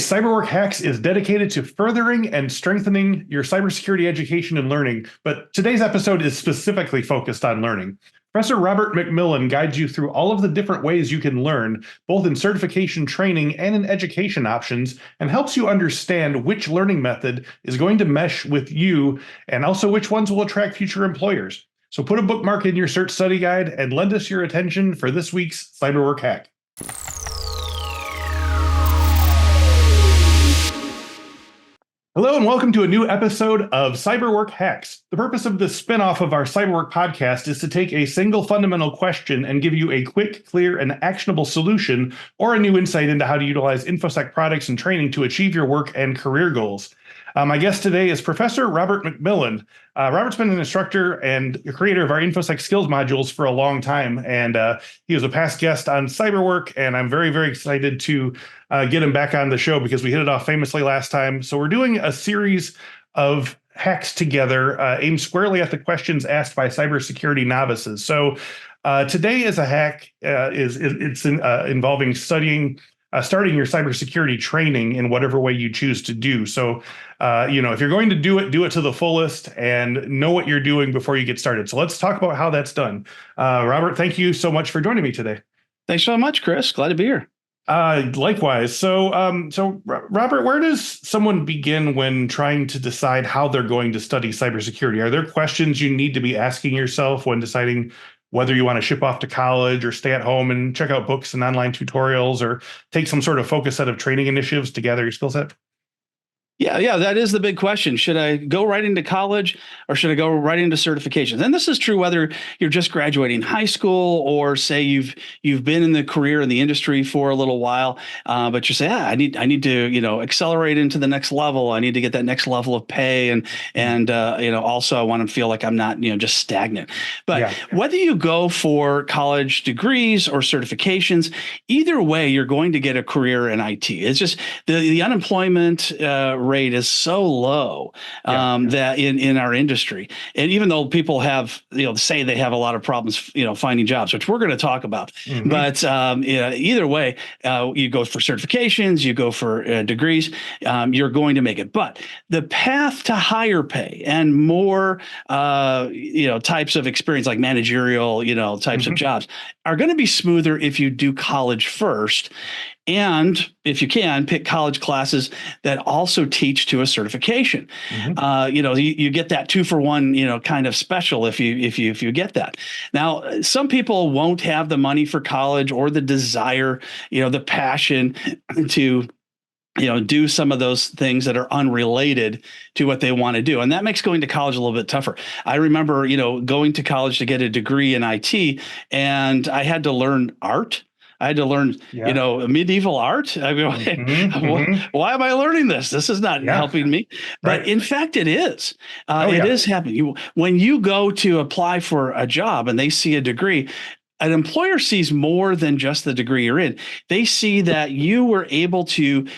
CyberWork Hacks is dedicated to furthering and strengthening your cybersecurity education and learning, but today's episode is specifically focused on learning. Professor Robert McMillen guides you through all of the different ways you can learn, both in certification training and in education options, and helps you understand which learning method is going to mesh with you and also which ones will attract future employers. So put a bookmark in your cert study guide and lend us your attention for this week's CyberWork Hack. Hello and welcome to a new episode of CyberWork Hacks. The purpose of this spinoff of our CyberWork podcast is to take a single fundamental question and give you a quick, clear, and actionable solution or a new insight into how to utilize Infosec products and training to achieve your work and career goals. My guest today is Professor Robert McMillen. Robert's been an instructor and creator of our Infosec Skills modules for a long time, and he was a past guest on CyberWork, and I'm very, very excited to get him back on the show because we hit it off famously last time. So we're doing a series of hacks together aimed squarely at the questions asked by cybersecurity novices. So today is a hack involving starting your cybersecurity training in whatever way you choose to do. So, if you're going to do it to the fullest and know what you're doing before you get started. So let's talk about how that's done. Robert, thank you so much for joining me today. Thanks so much, Chris. Glad to be here. Likewise. So Robert, where does someone begin when trying to decide how they're going to study cybersecurity? Are there questions you need to be asking yourself when deciding whether you want to ship off to college or stay at home and check out books and online tutorials or take some sort of focused set of training initiatives to gather your skill set? Yeah, that is the big question. Should I go right into college or should I go right into certifications? And this is true whether you're just graduating high school or say you've been in the career in the industry for a little while, but you say, I need to accelerate into the next level. I need to get that next level of pay, and also I want to feel like I'm not just stagnant. But whether you go for college degrees or certifications, either way, you're going to get a career in IT. It's just the unemployment rate is so low that in our industry, and even though people have say they have a lot of problems finding jobs, which we're going to talk about, but either way, you go for certifications, you go for degrees, you're going to make it. But the path to higher pay and more types of experience, like managerial types of jobs, are going to be smoother if you do college first. And if you can, pick college classes that also teach to a certification. You get that 2-for-1, kind of special if you get that. Now, some people won't have the money for college or the desire, the passion to do some of those things that are unrelated to what they want to do. And that makes going to college a little bit tougher. I remember, going to college to get a degree in IT, and I had to learn art. I had to learn, medieval art. I mean, why am I learning this? This is not helping me. But in fact, it is. It is happening. When you go to apply for a job and they see a degree, an employer sees more than just the degree you're in. They see that you were able to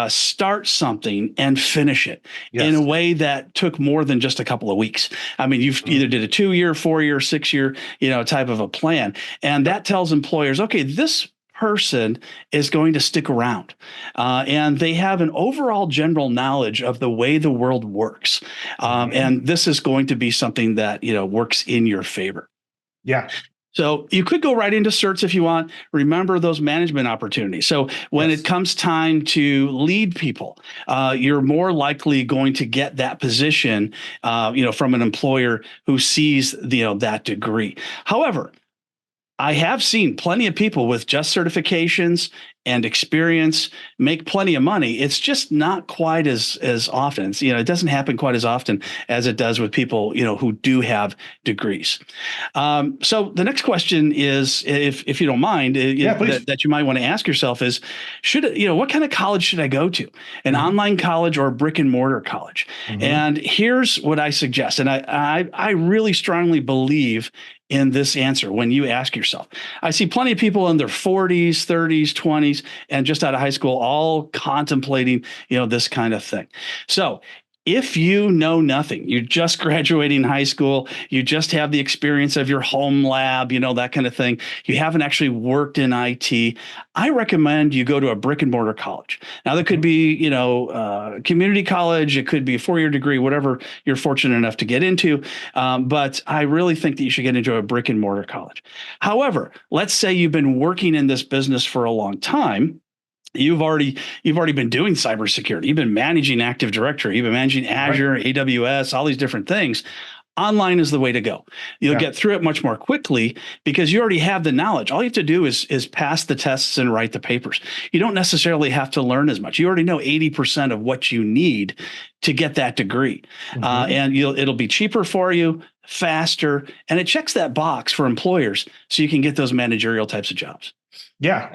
start something and finish it in a way that took more than just a couple of weeks. I mean, you've either did a 2-year, 4-year, 6-year, type of a plan. And that tells employers, okay, this person is going to stick around, and they have an overall general knowledge of the way the world works. And this is going to be something that, works in your favor. Yeah. So you could go right into certs if you want. Remember those management opportunities. So when it comes time to lead people, you're more likely going to get that position, from an employer who sees, that degree. However, I have seen plenty of people with just certifications and experience make plenty of money. It's just not quite as often. It doesn't happen quite as often as it does with people, who do have degrees. So the next question is, if you don't mind, that you might want to ask yourself is, what kind of college should I go to? An online college or a brick and mortar college? And here's what I suggest. And I really strongly believe in this answer when you ask yourself. I see plenty of people in their 40s, 30s, 20s, and just out of high school, all contemplating, this kind of thing. So if you know nothing, you're just graduating high school, you just have the experience of your home lab, that kind of thing, you haven't actually worked in IT, I recommend you go to a brick and mortar college. Now, that could be, community college, it could be a 4-year degree, whatever you're fortunate enough to get into. But I really think that you should get into a brick and mortar college. However, let's say you've been working in this business for a long time. You've already been doing cybersecurity. You've been managing Active Directory. You've been managing Azure, right, AWS, all these different things. Online is the way to go. You'll get through it much more quickly because you already have the knowledge. All you have to do is pass the tests and write the papers. You don't necessarily have to learn as much. You already know 80% of what you need to get that degree. And it'll be cheaper for you, faster, and it checks that box for employers so you can get those managerial types of jobs. Yeah.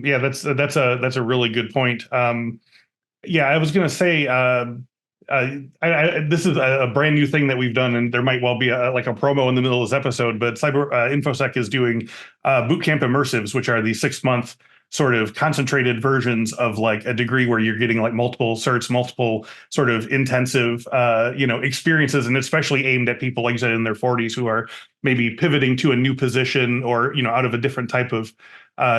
That's a really good point. I was going to say, this is a brand new thing that we've done, and there might well be a promo in the middle of this episode, but Infosec is doing bootcamp immersives, which are the 6-month sort of concentrated versions of like a degree where you're getting like multiple certs, multiple sort of intensive, experiences, and especially aimed at people, like you said, in their 40s who are maybe pivoting to a new position or, out of a different type of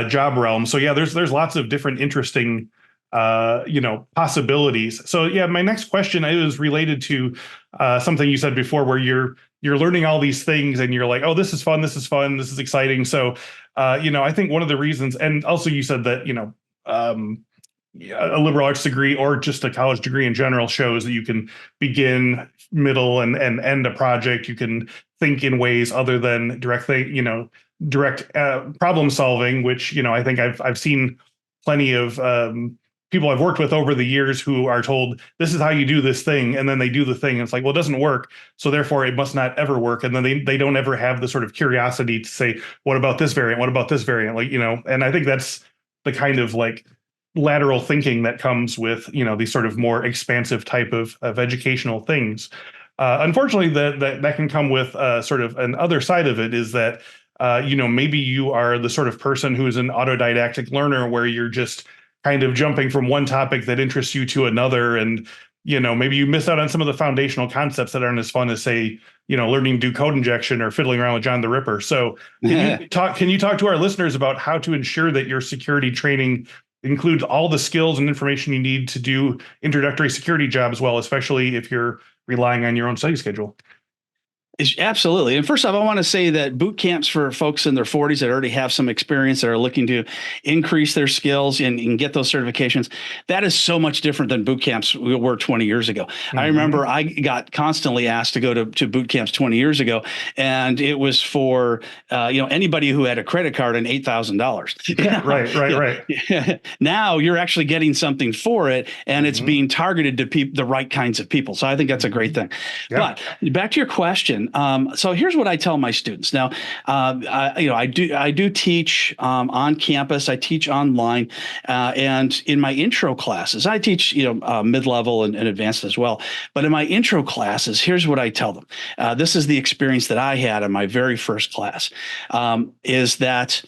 job realm. So yeah, there's lots of different interesting possibilities. So yeah, my next question is related to something you said before, where you're learning all these things and you're like, oh, this is fun, this is exciting. So I think one of the reasons, and also you said that a liberal arts degree or just a college degree in general shows that you can begin, middle, and end a project. You can think in ways other than direct problem solving, which I think I've seen plenty of people I've worked with over the years who are told this is how you do this thing, and then they do the thing, and it's like, well, it doesn't work, so therefore it must not ever work. And then they don't ever have the sort of curiosity to say, what about this variant? What about this variant? And I think that's the kind of like lateral thinking that comes with these sort of more expansive type of educational things. Unfortunately, that can come with sort of an other side of it, is that maybe you are the sort of person who is an autodidactic learner, where you're just kind of jumping from one topic that interests you to another. And, maybe you miss out on some of the foundational concepts that aren't as fun as, say, learning to do code injection or fiddling around with John the Ripper. So can you talk to our listeners about how to ensure that your security training includes all the skills and information you need to do introductory security jobs well, especially if you're relying on your own study schedule? Absolutely. And first off, I want to say that boot camps for folks in their 40s that already have some experience, that are looking to increase their skills and get those certifications, that is so much different than boot camps were 20 years ago. I remember I got constantly asked to go to boot camps 20 years ago, and it was for anybody who had a credit card and $8,000. Yeah, right. Now you're actually getting something for it, and it's being targeted to the right kinds of people. So I think that's a great thing. Yeah. But back to your question. So here's what I tell my students. Now, I do teach on campus. I teach online, and in my intro classes, I teach mid-level and advanced as well. But in my intro classes, here's what I tell them. This is the experience that I had in my very first class. Is that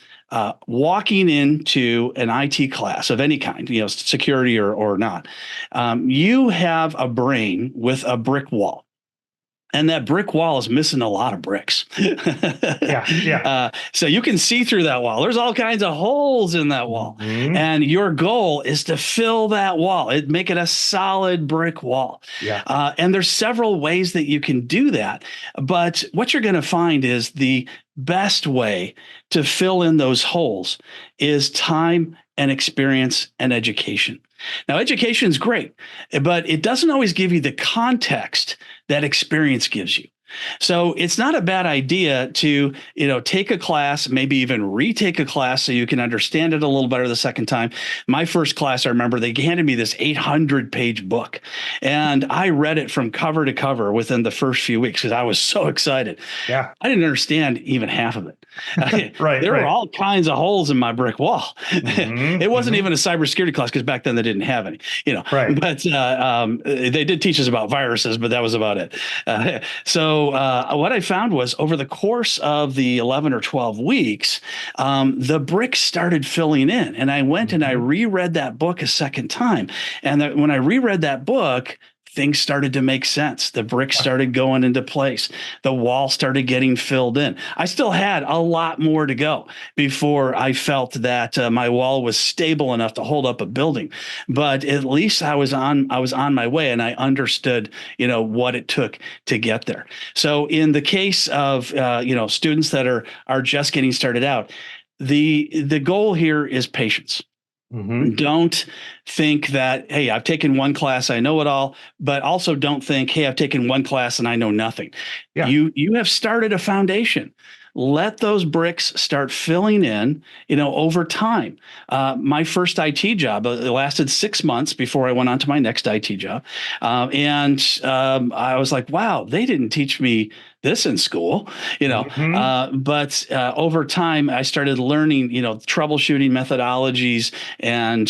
walking into an IT class of any kind, security or not, you have a brain with a brick wall. And that brick wall is missing a lot of bricks. So you can see through that wall. There's all kinds of holes in that wall. And your goal is to fill that wall, make it a solid brick wall. And there's several ways that you can do that. But what you're going to find is the best way to fill in those holes is time and experience and education. Now, education is great, but it doesn't always give you the context that experience gives you. So it's not a bad idea to, take a class, maybe even retake a class so you can understand it a little better the second time. My first class, I remember they handed me this 800-page book, and I read it from cover to cover within the first few weeks because I was so excited. I didn't understand even half of it. There were all kinds of holes in my brick wall. It wasn't even a cybersecurity class because back then they didn't have any, but they did teach us about viruses, but that was about it. So what I found was over the course of the 11 or 12 weeks, the bricks started filling in, and I went and I reread that book a second time. And when I reread that book, things started to make sense. The bricks started going into place. The wall started getting filled in. I still had a lot more to go before I felt that my wall was stable enough to hold up a building. But at least I was on my way, and I understood, what it took to get there. So in the case of students that are just getting started out, the goal here is patience. Don't think that, hey, I've taken one class, I know it all, but also don't think, hey, I've taken one class and I know nothing. Yeah. You have started a foundation. Let those bricks start filling in, over time. My first IT job, it lasted 6 months before I went on to my next IT job. I was like, wow, they didn't teach me this in school, but over time I started learning, troubleshooting methodologies and,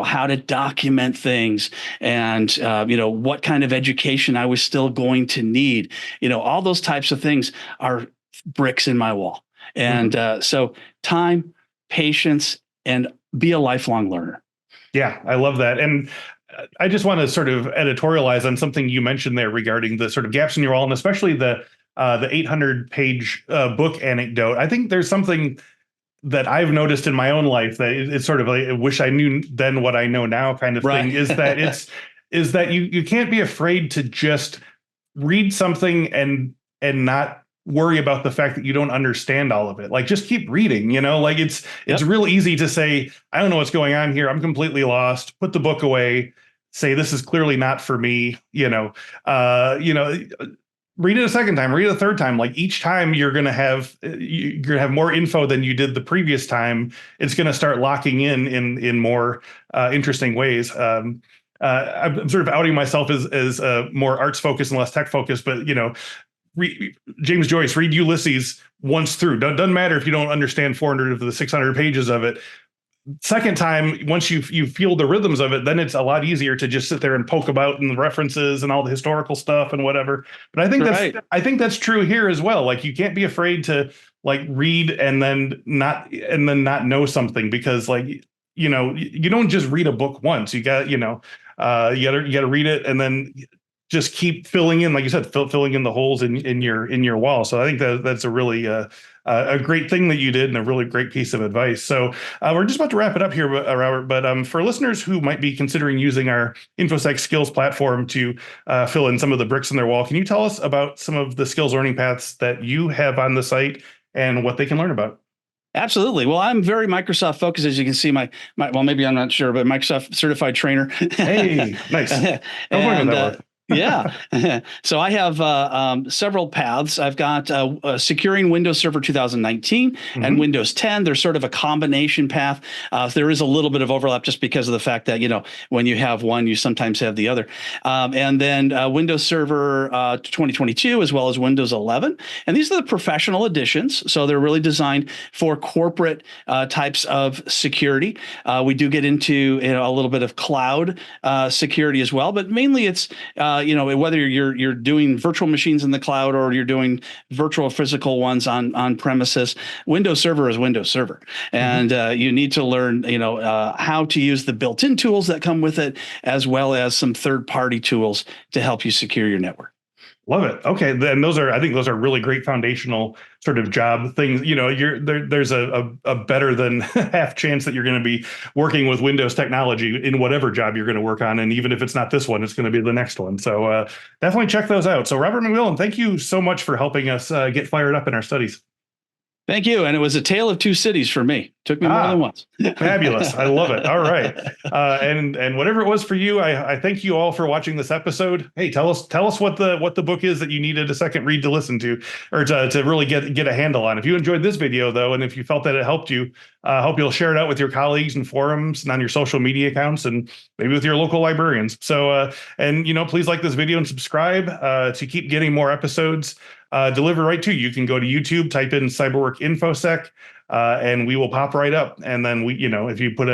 how to document things and, what kind of education I was still going to need. All those types of things are bricks in my wall. And so time, patience, and be a lifelong learner. Yeah, I love that. And I just want to sort of editorialize on something you mentioned there regarding the sort of gaps in your wall, and especially the 800-page book anecdote. I think there's something that I've noticed in my own life that it's sort of like, I wish I knew then what I know now kind of thing, is that is that you can't be afraid to just read something and not worry about the fact that you don't understand all of it. Like, just keep reading, like it's real easy to say, I don't know what's going on here, I'm completely lost, put the book away, say this is clearly not for me, read it a second time, read it a third time. Like, each time you're going to have more info than you did the previous time. It's going to start locking in more interesting ways. I'm sort of outing myself as more arts focused and less tech focused, but James Joyce, read Ulysses once through. Doesn't matter if you don't understand 400 of the 600 pages of it. Second time, once you feel the rhythms of it, then it's a lot easier to just sit there and poke about in the references and all the historical stuff and whatever. But I think that's true here as well. Like, you can't be afraid to read and then not know something, because you don't just read a book once. You got you got to read it and then just keep filling in, like you said, filling in the holes in your wall. So I think that's a really a great thing that you did, and a really great piece of advice. So we're just about to wrap it up here, Robert. But for listeners who might be considering using our Infosec Skills platform to fill in some of the bricks in their wall, can you tell us about some of the skills learning paths that you have on the site and what they can learn about? Absolutely. Well, I'm very Microsoft focused, as you can see. My well, maybe I'm not sure, but Microsoft certified trainer. Hey, nice. Yeah. So I have several paths. I've got securing Windows Server 2019 and Windows 10. There's sort of a combination path. There is a little bit of overlap just because of the fact that, when you have one, you sometimes have the other. And then Windows Server 2022, as well as Windows 11. And these are the professional editions. So they're really designed for corporate types of security. We do get into a little bit of cloud security as well, but mainly it's whether you're doing virtual machines in the cloud or you're doing virtual physical ones on premises, Windows Server is Windows Server, and you need to learn how to use the built-in tools that come with it, as well as some third-party tools to help you secure your network. Love it. Okay, then I think those are really great foundational sort of job things. There's a better than half chance that you're going to be working with Windows technology in whatever job you're going to work on, and even if it's not this one, it's going to be the next one. So definitely check those out. So Robert McMillen, thank you so much for helping us get fired up in our studies. Thank you. And it was a tale of two cities for me. Took me more than once. Fabulous. I love it. All right. And whatever it was for you, I thank you all for watching this episode. Hey, tell us what the book is that you needed a second read to listen to, or to really get a handle on. If you enjoyed this video, though, and if you felt that it helped you, I hope you'll share it out with your colleagues and forums and on your social media accounts, and maybe with your local librarians. So, please like this video and subscribe to keep getting more episodes delivered right to you. You can go to YouTube, type in CyberWork Infosec, and we will pop right up. And then if you put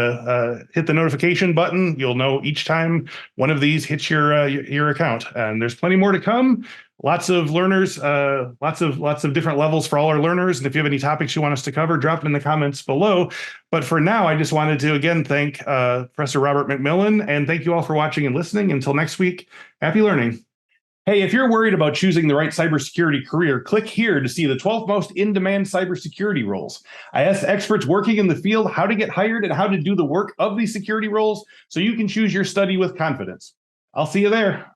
hit the notification button, you'll know each time one of these hits your account. And there's plenty more to come. Lots of learners, lots of different levels for all our learners. And if you have any topics you want us to cover, drop it in the comments below. But for now, I just wanted to again thank Professor Robert McMillen, and thank you all for watching and listening. Until next week, happy learning. Hey, if you're worried about choosing the right cybersecurity career, click here to see the 12 most in-demand cybersecurity roles. I asked experts working in the field how to get hired and how to do the work of these security roles so you can choose your study with confidence. I'll see you there.